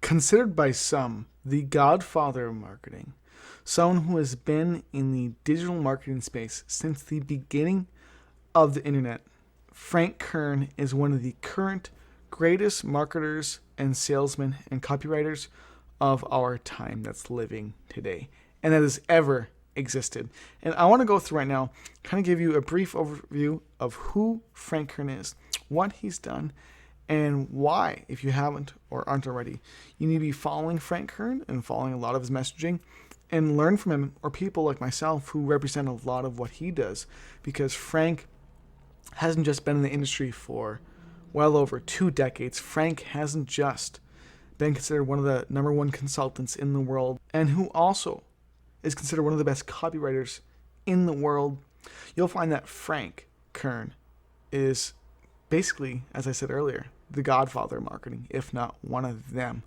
Considered by some the godfather of marketing, someone who has been in the digital marketing space since the beginning of the internet, Frank Kern is one of the current greatest marketers and salesmen and copywriters of our time that's living today and that has ever existed. And I want to go through right now, kind of give you a brief overview of who Frank Kern is, what he's done, and why, if you haven't or aren't already, you need to be following Frank Kern and following a lot of his messaging and learn from him or people like myself who represent a lot of what he does, because Frank hasn't just been in the industry for well over 2 decades. Frank hasn't just been considered one of the number one consultants in the world and who also is considered one of the best copywriters in the world. You'll find that Frank Kern is basically, as I said earlier, the godfather of marketing, if not one of them.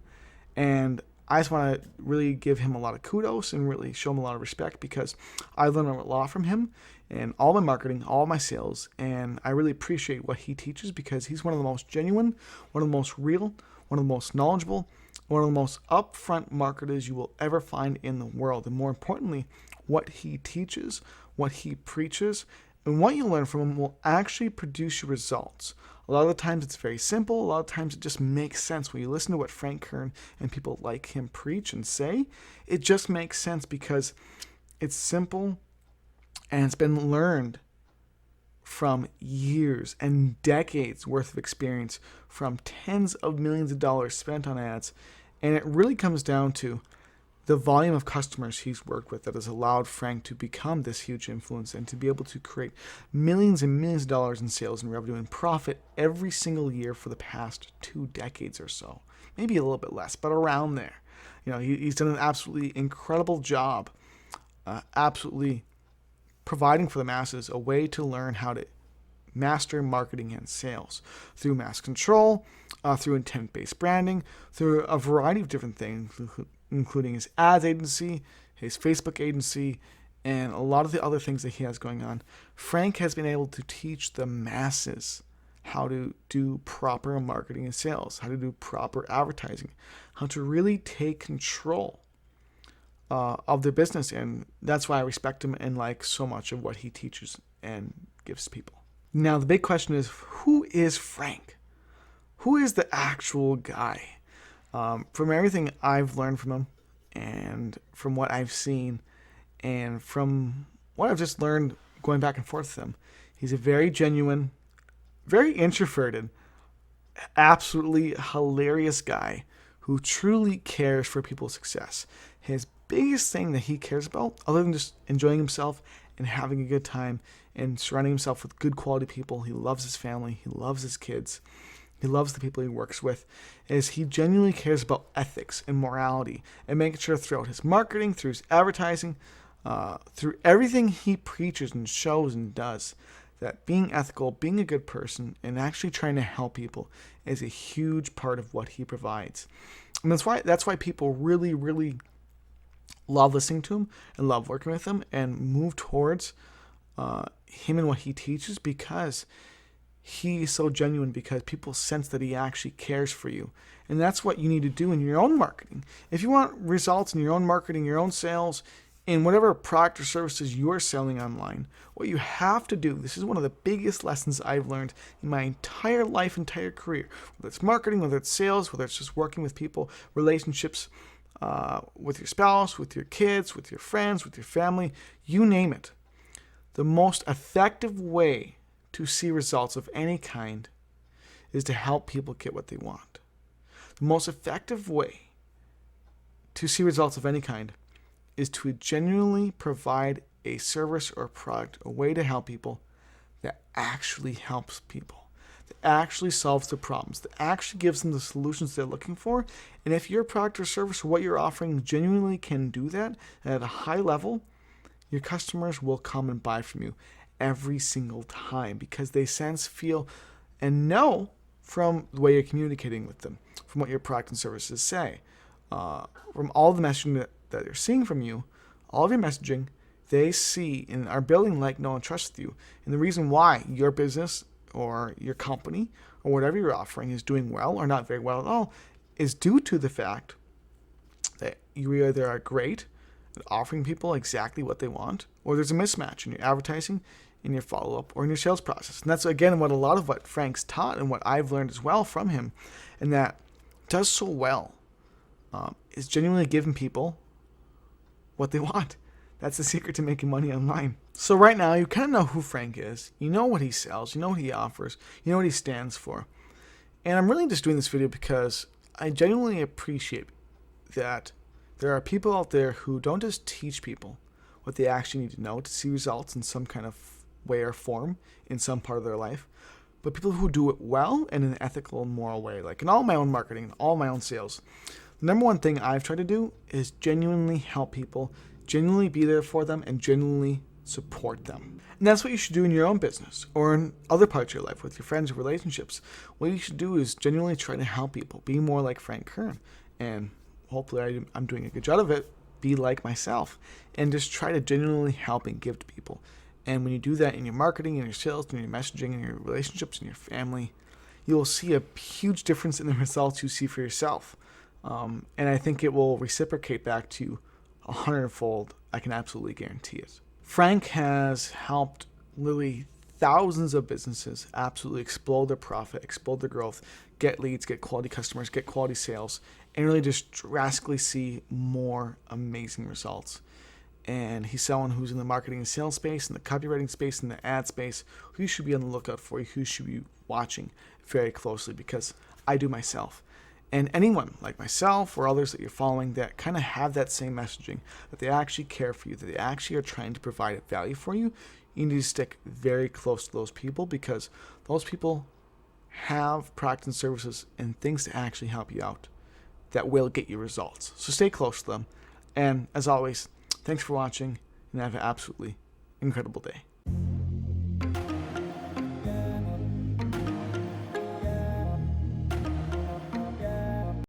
And I just want to really give him a lot of kudos and really show him a lot of respect, because I learned a lot from him in all my marketing, all my sales, and I really appreciate what he teaches because he's one of the most genuine, one of the most real, one of the most knowledgeable, one of the most upfront marketers you will ever find in the world. And more importantly, what he teaches, what he preaches, and what you learn from him will actually produce you results. A lot of the times it's very simple. A lot of times it just makes sense. When you listen to what Frank Kern and people like him preach and say, it just makes sense because it's simple and it's been learned from years and decades worth of experience from tens of millions of dollars spent on ads. And it really comes down to the volume of customers he's worked with that has allowed Frank to become this huge influence and to be able to create millions and millions of dollars in sales and revenue and profit every single year for the past 2 decades or so. Maybe a little bit less, but around there. You know, he's done an absolutely incredible job, absolutely providing for the masses a way to learn how to master marketing and sales through mass control, through intent-based branding, through a variety of different things, including his ads agency, his Facebook agency, and a lot of the other things that he has going on. Frank has been able to teach the masses how to do proper marketing and sales, how to do proper advertising, how to really take control of their business. And that's why I respect him and like so much of what he teaches and gives people. Now, the big question is, who is Frank? Who is the actual guy? From everything I've learned from him and from what I've seen and from what I've just learned going back and forth with him, he's a very genuine, very introverted, absolutely hilarious guy who truly cares for people's success. His biggest thing that he cares about, other than just enjoying himself and having a good time and surrounding himself with good quality people, he loves his family, he loves his kids, he loves the people he works with, is he genuinely cares about ethics and morality and making sure throughout his marketing, through his advertising, through everything he preaches and shows and does, that being ethical, being a good person, and actually trying to help people is a huge part of what he provides. And that's why people really, really love listening to him and love working with him and move towards him and what he teaches, because he is so genuine, because people sense that he actually cares for you. And that's what you need to do in your own marketing. If you want results in your own marketing, your own sales, in whatever product or services you're selling online, what you have to do, this is one of the biggest lessons I've learned in my entire life, entire career, whether it's marketing, whether it's sales, whether it's just working with people, relationships, with your spouse, with your kids, with your friends, with your family, you name it. The most effective way to see results of any kind is to help people get what they want. The most effective way to see results of any kind is to genuinely provide a service or product, a way to help people that actually helps people, that actually solves the problems, that actually gives them the solutions they're looking for. And if your product or service or what you're offering genuinely can do that at a high level, your customers will come and buy from you every single time, because they sense, feel, and know from the way you're communicating with them, from what your product and services say, from all the messaging that they're seeing from you, all of your messaging, they see and are building like, know, and trust with you. And the reason why your business or your company or whatever you're offering is doing well or not very well at all is due to the fact that you either are great at offering people exactly what they want, or there's a mismatch in your advertising, in your follow-up, or in your sales process. And that's, again, what a lot of what Frank's taught and what I've learned as well from him, and that does so well, is genuinely giving people what they want. That's the secret to making money online. So right now, you kind of know who Frank is. You know what he sells. You know what he offers. You know what he stands for. And I'm really just doing this video because I genuinely appreciate that there are people out there who don't just teach people what they actually need to know to see results in some kind of way or form in some part of their life, but people who do it well in an ethical and moral way. Like in all my own marketing, all my own sales, the number one thing I've tried to do is genuinely help people, genuinely be there for them, and genuinely support them. And that's what you should do in your own business or in other parts of your life with your friends or relationships. What you should do is genuinely try to help people, be more like Frank Kern, and hopefully I'm doing a good job of it, be like myself, and just try to genuinely help and give to people. And when you do that in your marketing, in your sales, in your messaging, in your relationships, in your family, you will see a huge difference in the results you see for yourself. And I think it will reciprocate back to you 100-fold. I can absolutely guarantee it. Frank has helped literally thousands of businesses absolutely explode their profit, explode their growth, get leads, get quality customers, get quality sales, and really just drastically see more amazing results. And he's someone who's in the marketing and sales space, in the copywriting space, in the ad space, who you should be on the lookout for, who you should be watching very closely, because I do myself. And anyone like myself or others that you're following that kind of have that same messaging, that they actually care for you, that they actually are trying to provide value for you, you need to stick very close to those people, because those people have products and services and things to actually help you out that will get you results. So stay close to them. And as always, thanks for watching, and have an absolutely incredible day.